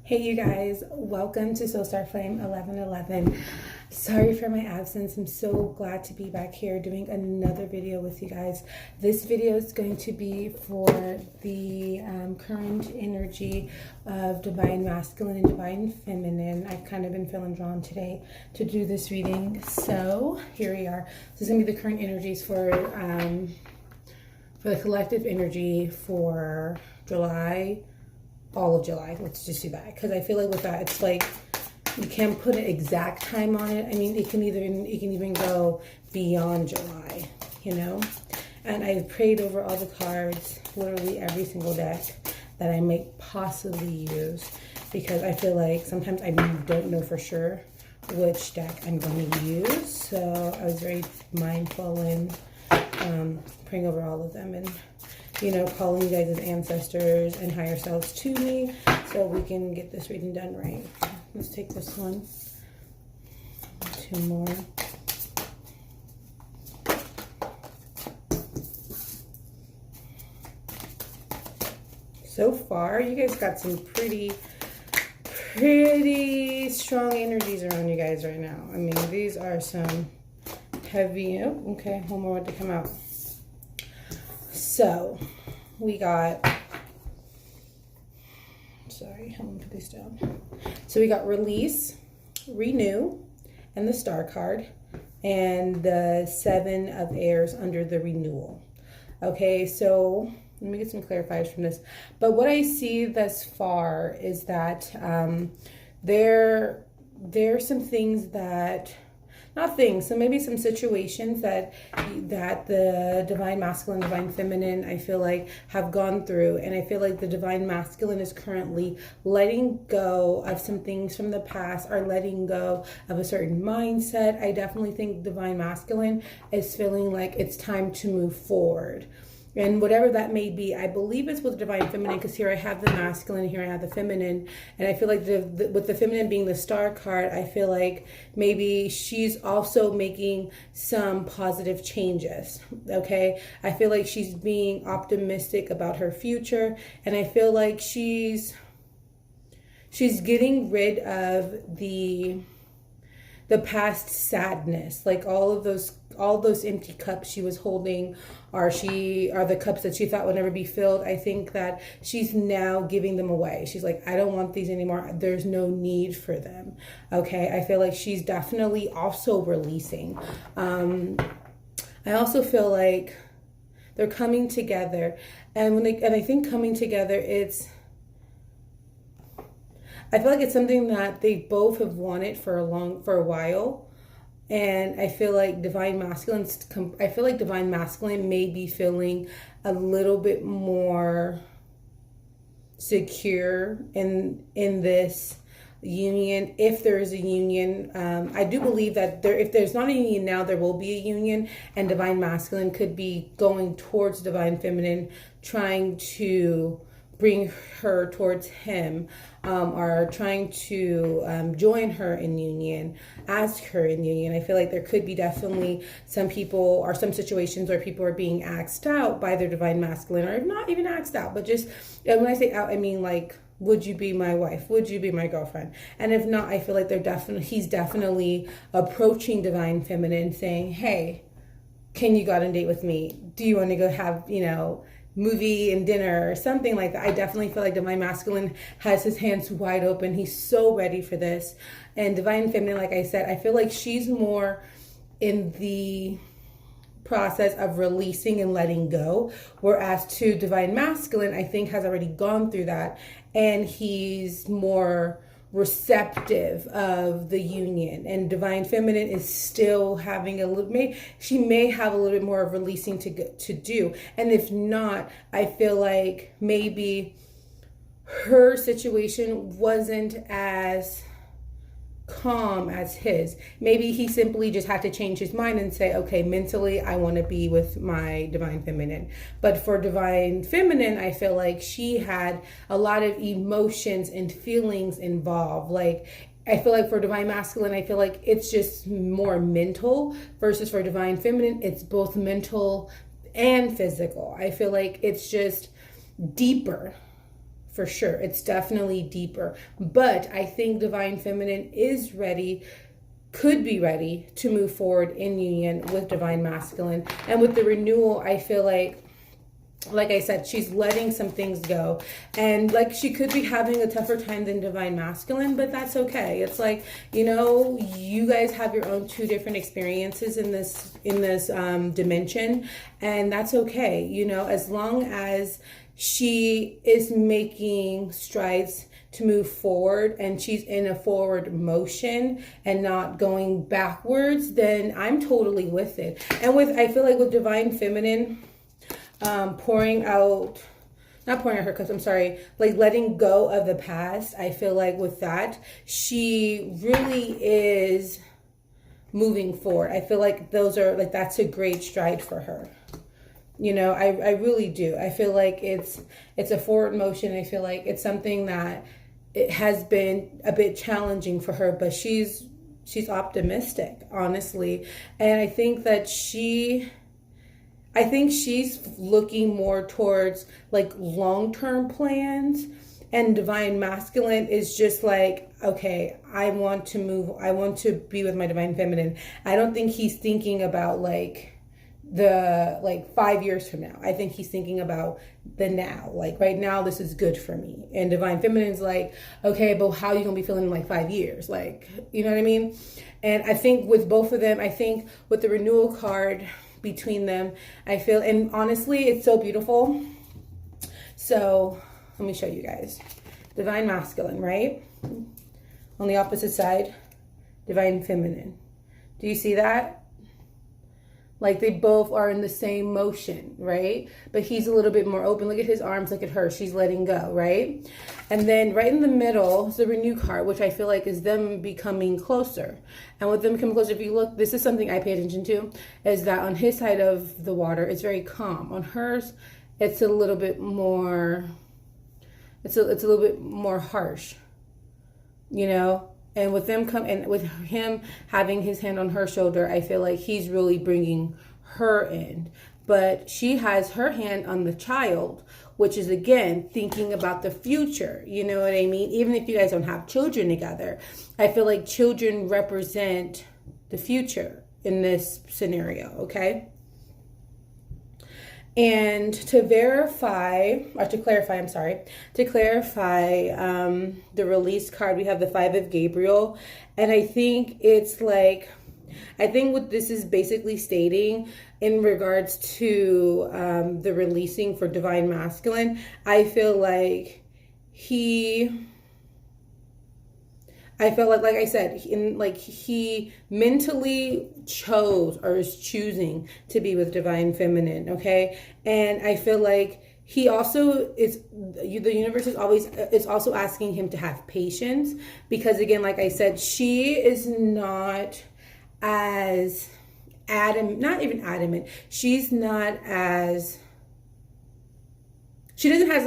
Hey you guys, welcome to Soul Star Flame 1111. Sorry for my absence. I'm so glad to be back here doing another video with you guys. This video is going to be for the current energy of Divine Masculine and Divine Feminine. I've kind of been feeling drawn today to do this reading. So here we are. This is going to be the current energies for the collective energy for July, all of July. Let's just do that, because I feel like with that it's like you can't put an exact time on it. I mean, it can even go beyond July, you know. And I've prayed over all the cards, literally every single deck that I may possibly use, because I feel like sometimes I don't know for sure which deck I'm going to use. So I was very mindful in praying over all of them, and you know, calling you guys as ancestors and higher selves to me so we can get this reading done right. Let's take this one. Two more. So far, you guys got some pretty strong energies around you guys right now. I mean, these are some heavy. Oh, okay, one more to come out. So we got, sorry, I'm gonna put this down. So we got release, renew, and the star card, and the 7 of airs under the renewal. Okay, so let me get some clarifiers from this. But what I see thus far is that there's some things that, not things, so maybe some situations that the Divine Masculine, Divine Feminine, I feel like have gone through. And I feel like the Divine Masculine is currently letting go of some things from the past, or letting go of a certain mindset. I definitely think Divine Masculine is feeling like it's time to move forward. And whatever that may be, I believe it's with Divine Feminine, because here I have the masculine, here I have the feminine. And I feel like with the feminine being the star card, I feel like maybe she's also making some positive changes, okay? I feel like she's being optimistic about her future. And I feel like she's getting rid of the past sadness, like all those empty cups she was holding, are the cups that she thought would never be filled. I think that she's now giving them away. She's like, I don't want these anymore. There's no need for them. Okay, I feel like she's definitely also releasing. I also feel like they're coming together, and I think coming together, I feel like it's something that they both have wanted for a while. And I feel like Divine Masculine may be feeling a little bit more secure in this union, if there is a union. I do believe that if there's not a union now, there will be a union, and Divine Masculine could be going towards Divine Feminine, trying to bring her towards him, or trying to join her in union, ask her in union. I feel like there could be definitely some people or some situations where people are being asked out by their Divine Masculine, or not even asked out, but just, and when I say out, I mean like, would you be my wife? Would you be my girlfriend? And if not, I feel like he's definitely approaching Divine Feminine, saying, hey, can you go on a date with me? Do you want to go have, movie and dinner or something like that? I definitely feel like Divine Masculine has his hands wide open. He's so ready for this. And Divine Feminine, like I said, I feel like she's more in the process of releasing and letting go, whereas to Divine Masculine, I think, has already gone through that, and he's more receptive of the union. And Divine Feminine is still having she may have a little bit more of releasing to do. And if not, I feel like maybe her situation wasn't as calm as his. Maybe he simply just had to change his mind and say, okay, mentally I want to be with my Divine Feminine. But for Divine Feminine, I feel like she had a lot of emotions and feelings involved. Like, I feel like for Divine Masculine, I feel like it's just more mental, versus for Divine Feminine, it's both mental and physical. I feel like it's just deeper for sure. It's definitely deeper. But I think Divine Feminine is ready, could be ready to move forward in union with Divine Masculine. And with the renewal, I feel like I said, she's letting some things go, and like she could be having a tougher time than Divine Masculine, but that's okay. It's like, you guys have your own two different experiences in this dimension, and that's okay. As long as she is making strides to move forward and she's in a forward motion and not going backwards, then I'm totally with it. And I feel like with Divine Feminine, pouring out her cups, I'm sorry, like letting go of the past, I feel like with that, she really is moving forward. I feel like that's a great stride for her. I really do. I feel like it's a forward motion. I feel like it's something that it has been a bit challenging for her, but she's optimistic, honestly. And I think she's looking more towards like long-term plans, and Divine Masculine is just like, okay, I want to be with my Divine Feminine. I don't think he's thinking about like 5 years from now. I think he's thinking about the now, like right now, this is good for me. And Divine Feminine's like, okay, but how are you gonna be feeling in like 5 years? Like, you know what I mean? And I think with both of them, I think with the renewal card between them, I feel, and honestly, it's so beautiful. So let me show you guys. Divine Masculine, right? On the opposite side, Divine Feminine. Do you see that? Like they both are in the same motion, right? But he's a little bit more open. Look at his arms, look at her. She's letting go, right? And then right in the middle is the Renew card, which I feel like is them becoming closer. And with them becoming closer, if you look, this is something I pay attention to, is that on his side of the water, it's very calm. On hers, it's a little bit more, it's a little bit more harsh, And with him having his hand on her shoulder, I feel like he's really bringing her in. But she has her hand on the child, which is, again, thinking about the future. You know what I mean? Even if you guys don't have children together, I feel like children represent the future in this scenario, okay? And to clarify the release card, we have the 5 of Gabriel. And I think what this is basically stating in regards to the releasing for Divine Masculine, I feel like like I said, he mentally chose or is choosing to be with Divine Feminine, okay? And I feel like he also the universe is also asking him to have patience, because again, like I said, she is not as not even adamant. She doesn't have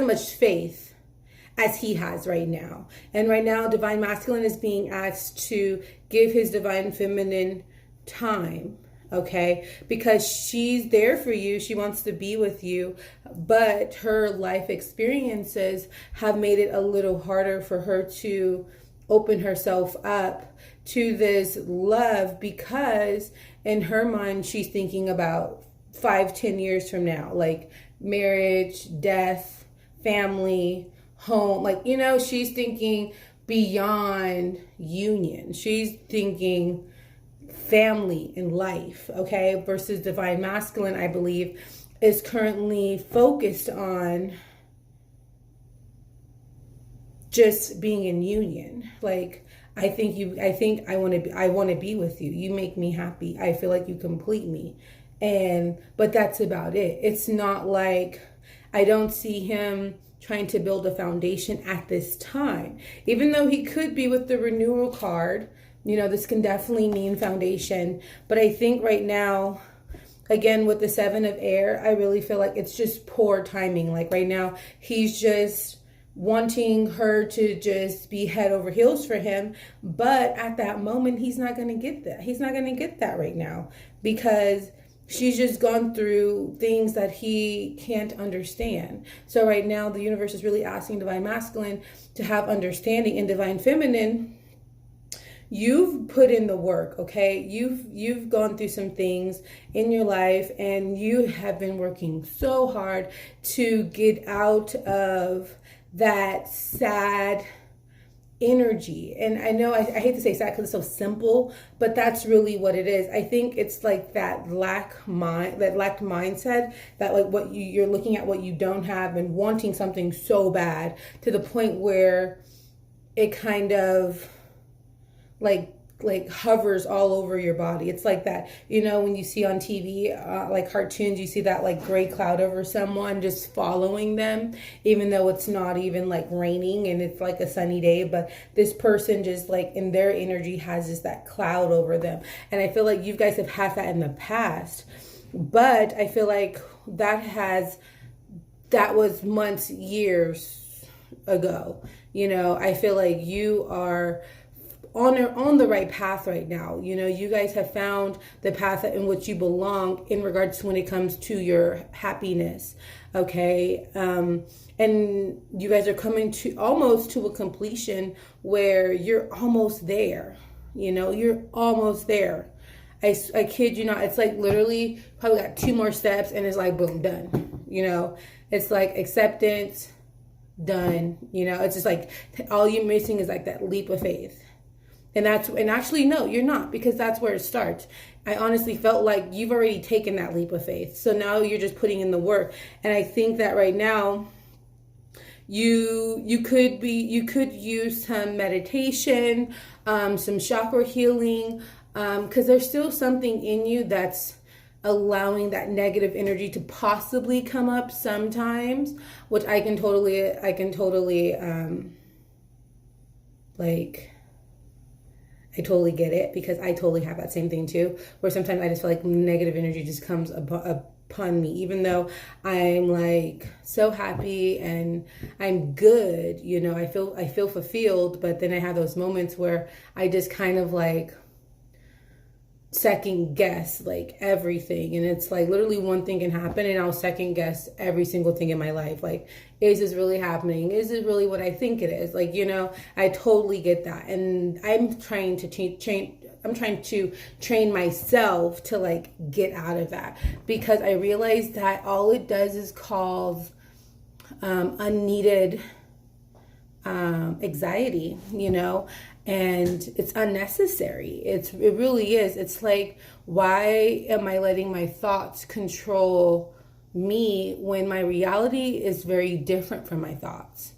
as much faith as he has right now. And right now, Divine Masculine is being asked to give his Divine Feminine time, okay? Because she's there for you. She wants to be with you, but her life experiences have made it a little harder for her to open herself up to this love, because in her mind, she's thinking about 5-10 years from now, like marriage, death, family, home, she's thinking beyond union. She's thinking family and life, okay? Versus Divine Masculine, I believe, is currently focused on just being in union. Like, I want to be with you. You make me happy. I feel like you complete me. But that's about it. It's not like, I don't see him trying to build a foundation at this time. Even though he could be with the renewal card, this can definitely mean foundation. But I think right now, again, with the 7 of Air, I really feel like it's just poor timing. Like right now, he's just wanting her to just be head over heels for him. But at that moment, he's not going to get that. He's not going to get that right now, because she's just gone through things that he can't understand. So right now the universe is really asking divine masculine to have understanding, and divine feminine, you've put in the work, okay? You've gone through some things in your life, and you have been working so hard to get out of that sad energy. And I know I hate to say sad because it's so simple, but that's really what it is. I think it's like that lacked mindset, that like what you're looking at what you don't have and wanting something so bad to the point where it kind of like hovers all over your body. It's like that, when you see on TV, like cartoons, you see that like gray cloud over someone just following them, even though it's not even like raining and it's like a sunny day, but this person just like in their energy has just that cloud over them. And I feel like you guys have had that in the past, but I feel like that was months, years ago. I feel like you are on the right path right now. You guys have found the path in which you belong in regards to when it comes to your happiness. Okay. And you guys are coming to almost to a completion where you're almost there. You're almost there. I kid you not. It's like literally probably got 2 more steps and it's like, boom, done. It's like acceptance, done. It's just like all you're missing is like that leap of faith. And actually, no, you're not, because that's where it starts. I honestly felt like you've already taken that leap of faith. So now you're just putting in the work. And I think that right now you could use some meditation, some chakra healing, because there's still something in you that's allowing that negative energy to possibly come up sometimes, which I can totally I totally get it, because I totally have that same thing too, where sometimes I just feel like negative energy just comes upon me, even though I'm like so happy and I'm good, I feel fulfilled, but then I have those moments where I just kind of like second guess like everything, and it's like literally one thing can happen and I'll second guess every single thing in my life. Like, is this really happening? Is it really what I think it is? Like, I totally get that, and I'm trying to train myself to like get out of that, because I realize that all it does is cause unneeded anxiety, and it's unnecessary. It really is. It's like, why am I letting my thoughts control me when my reality is very different from my thoughts?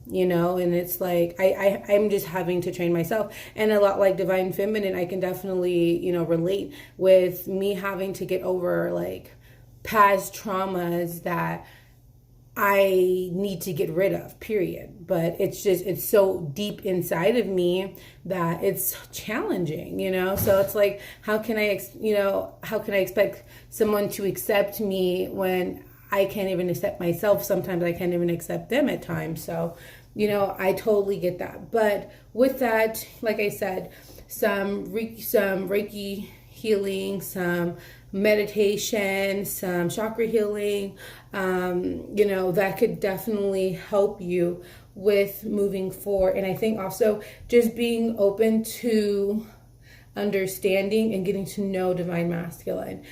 And it's like I'm just having to train myself. And a lot like divine feminine, I can definitely relate with me having to get over like past traumas that I need to get rid of, period. But it's so deep inside of me that it's challenging, So it's like, how can I expect someone to accept me when I can't even accept myself? Sometimes I can't even accept them at times. So, I totally get that. But with that, like I said, some Reiki healing, some meditation, some chakra healing, that could definitely help you with moving forward. And I think also just being open to understanding and getting to know divine masculine.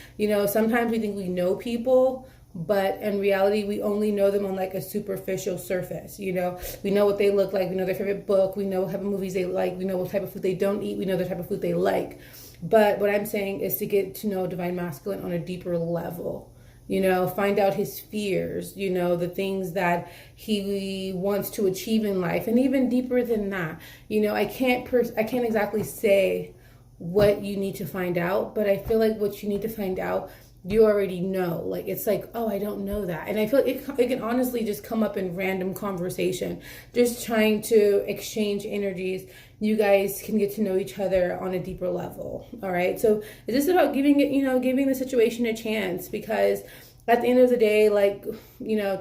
Sometimes we think we know people, but in reality, we only know them on like a superficial surface. We know what they look like. We know their favorite book. We know what type of movies they like. We know what type of food they don't eat. We know the type of food they like. But what I'm saying is to get to know divine masculine on a deeper level. Find out his fears, the things that he wants to achieve in life, and even deeper than that. I can't exactly say what you need to find out, but I feel like what you need to find out, you already know. Like, it's like, oh, I don't know that. And I feel like it can honestly just come up in random conversation, just trying to exchange energies. You guys can get to know each other on a deeper level. All right. So it's just about giving the situation a chance, because at the end of the day, like,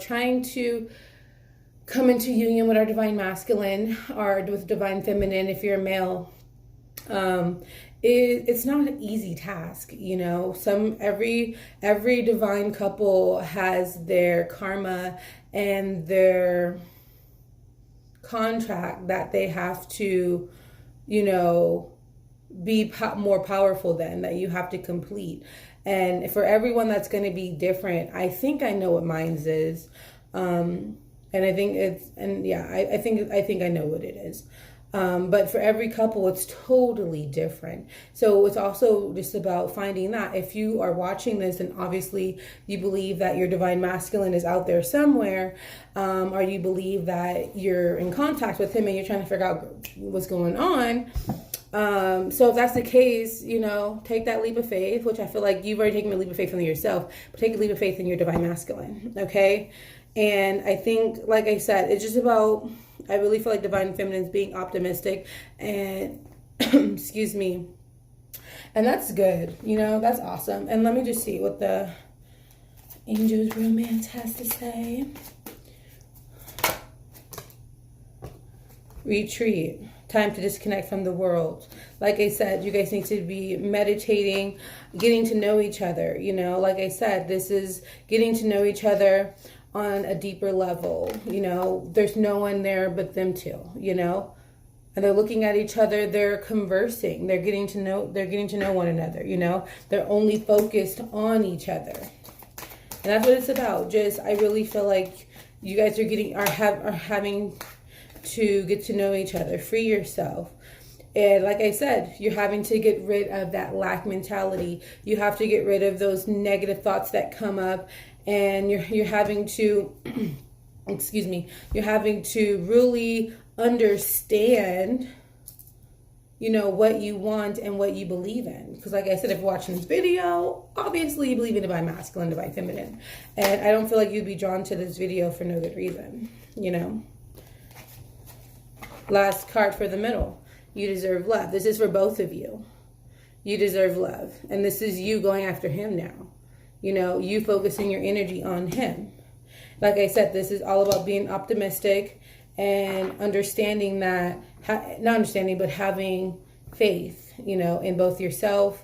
trying to come into union with our divine masculine or with divine feminine, if you're a male, It's not an easy task, you know. Every divine couple has their karma and their contract that they have to, you know, be more powerful than, that you have to complete. And for everyone that's going to be different. I think I know what mine's is. And I think it's, and yeah, I think I know what it is. But for every couple, it's totally different. So it's also just about finding that. If you are watching this and obviously you believe that your divine masculine is out there somewhere, or you believe that you're in contact with him and you're trying to figure out what's going on. So if that's the case, you know, take that leap of faith, which I feel like you've already taken a leap of faith in yourself, but take a leap of faith in your divine masculine. Okay. And I think, like I said, it's just about, I really feel like divine feminine is being optimistic and, excuse me, and that's good, you know, that's awesome. And let me just see what the Angels Romance has to say. Retreat. Time to disconnect from the world. Like I said, you guys need to be meditating, getting to know each other, you know, like I said, this is getting to know each other on a deeper level. You know, there's no one there but them two, you know, and they're looking at each other, they're conversing, they're getting to know one another, you know, they're only focused on each other. And that's what it's about. Just, I really feel like you guys are having to get to know each other, free yourself. And like I said, you're having to get rid of that lack mentality. You have to get rid of those negative thoughts that come up, and you're having to excuse me, you're having to really understand, you know, what you want and what you believe in. Because like I said, if you're watching this video, obviously you believe in divine masculine, divine feminine. And I don't feel like you'd be drawn to this video for no good reason, you know. Last card for the middle. You deserve love. This is for both of you. You deserve love. And this is you going after him now. You know, you focusing your energy on him. Like I said, this is all about being optimistic and understanding that, not understanding, but having faith, you know, in both yourself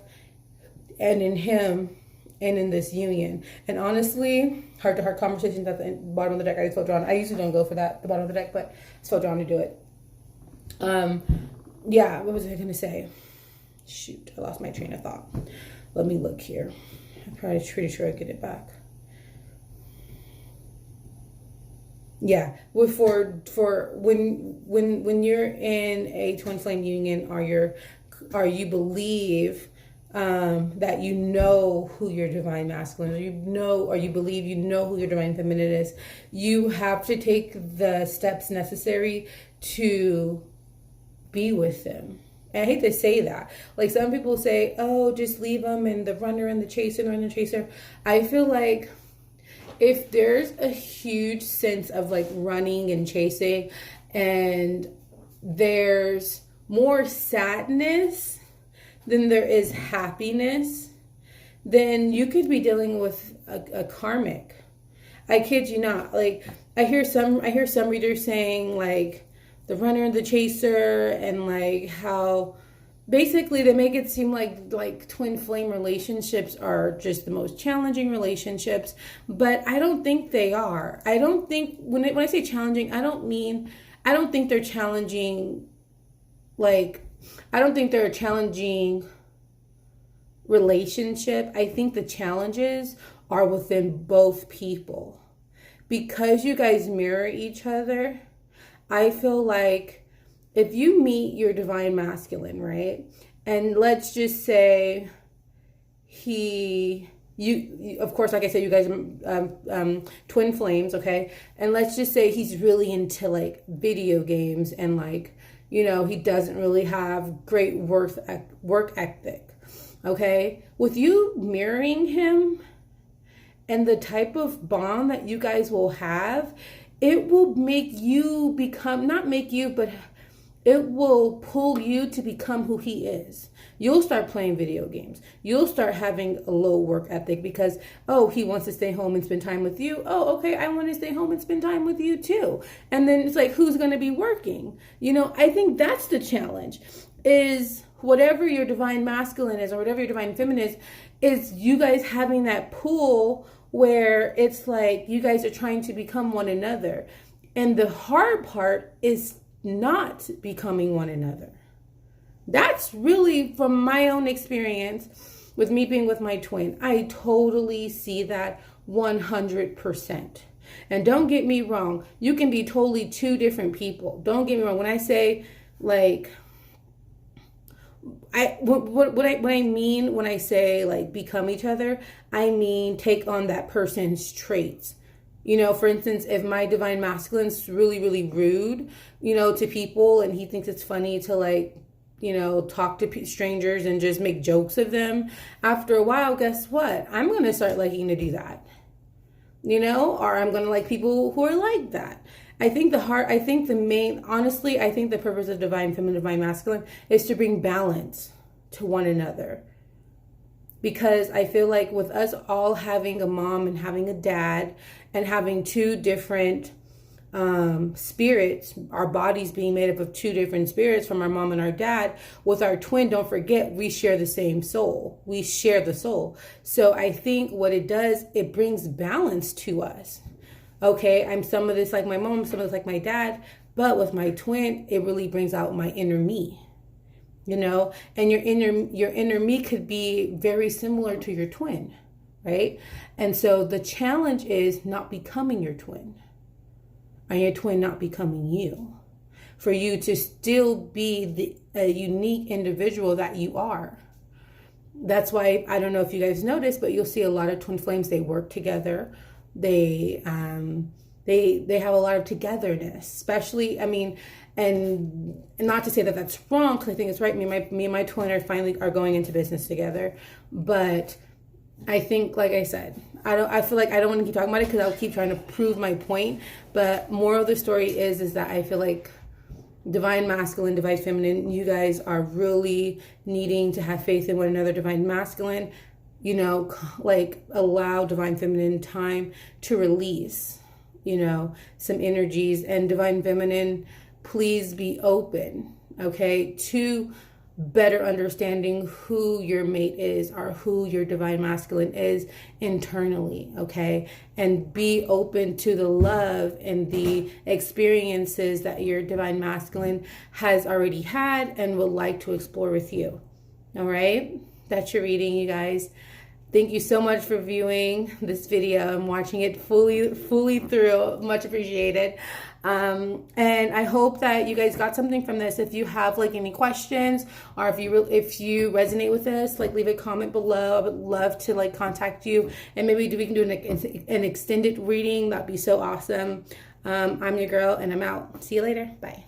and in him and in this union. And honestly, heart-to-heart conversations at the bottom of the deck, I just felt drawn. I usually don't go for that, the bottom of the deck, but I just felt drawn to do it. Yeah, what was I going to say? Shoot, I lost my train of thought. Let me look here. I'm probably pretty sure I get it back. Yeah, for when you're in a twin flame union, or you believe that you know who your divine masculine is, or you believe you know who your divine feminine is, you have to take the steps necessary to be with them. And I hate to say that. Like, some people say, oh, just leave them, and the runner and the chaser. I feel like if there's a huge sense of like running and chasing, and there's more sadness than there is happiness, then you could be dealing with a karmic. I kid you not. Like, I hear some readers saying like the runner and the chaser, and like how basically they make it seem like twin flame relationships are just the most challenging relationships, but I don't think they are. I don't think, when I say challenging, I don't think they're challenging, like, I don't think they're a challenging relationship. I think the challenges are within both people. Because you guys mirror each other, I feel like if you meet your divine masculine, right? And let's just say you of course, like I said, you guys are twin flames, okay? And let's just say he's really into like video games, and like, you know, he doesn't really have great work ethic, okay? With you mirroring him and the type of bond that you guys will have, it will make you become, not make you, but it will pull you to become who he is. You'll start playing video games. You'll start having a low work ethic because, oh, he wants to stay home and spend time with you. Oh, okay, I want to stay home and spend time with you too. And then it's like, who's going to be working? You know, I think that's the challenge, is whatever your divine masculine is or whatever your divine feminine is you guys having that pool where it's like you guys are trying to become one another. And the hard part is not becoming one another. That's really from my own experience with me being with my twin. I totally see that 100%. And don't get me wrong, you can be totally two different people. Don't get me wrong. When I say like, what I mean when I say like become each other, I mean take on that person's traits. You know, for instance, if my divine masculine's really, really rude, you know, to people, and he thinks it's funny to like, you know, talk to strangers and just make jokes of them, after a while, guess what? I'm going to start liking to do that, you know, or I'm going to like people who are like that. I think the purpose of divine feminine, divine masculine is to bring balance to one another. Because I feel like with us all having a mom and having a dad and having two different spirits, our bodies being made up of two different spirits from our mom and our dad, with our twin, don't forget, we share the same soul. We share the soul. So I think what it does, it brings balance to us. Okay, I'm some of this like my mom, some of this like my dad, but with my twin, it really brings out my inner me. You know, and your inner me could be very similar to your twin, right? And so the challenge is not becoming your twin, and your twin not becoming you, for you to still be a unique individual that you are. That's why, I don't know if you guys noticed, but you'll see a lot of twin flames, they work together. They have a lot of togetherness, especially, I mean, and not to say that that's wrong, because I think it's right. Me and my twin are going into business together. But I think, like I said, I feel like I don't want to keep talking about it because I'll keep trying to prove my point. But moral of the story is that I feel like divine masculine, divine feminine, you guys are really needing to have faith in one another. Divine masculine, you know, like allow divine feminine time to release, you know, some energies. And divine feminine, please be open, okay, to better understanding who your mate is or who your divine masculine is internally, okay? And be open to the love and the experiences that your divine masculine has already had and would like to explore with you, all right? That's your reading, you guys. Thank you so much for viewing this video and watching it fully through. Much appreciated. And I hope that you guys got something from this. If you have like any questions, or if you resonate with this, like leave a comment below. I would love to like contact you, and maybe we can do an extended reading. That'd be so awesome. I'm your girl, and I'm out. See you later. Bye.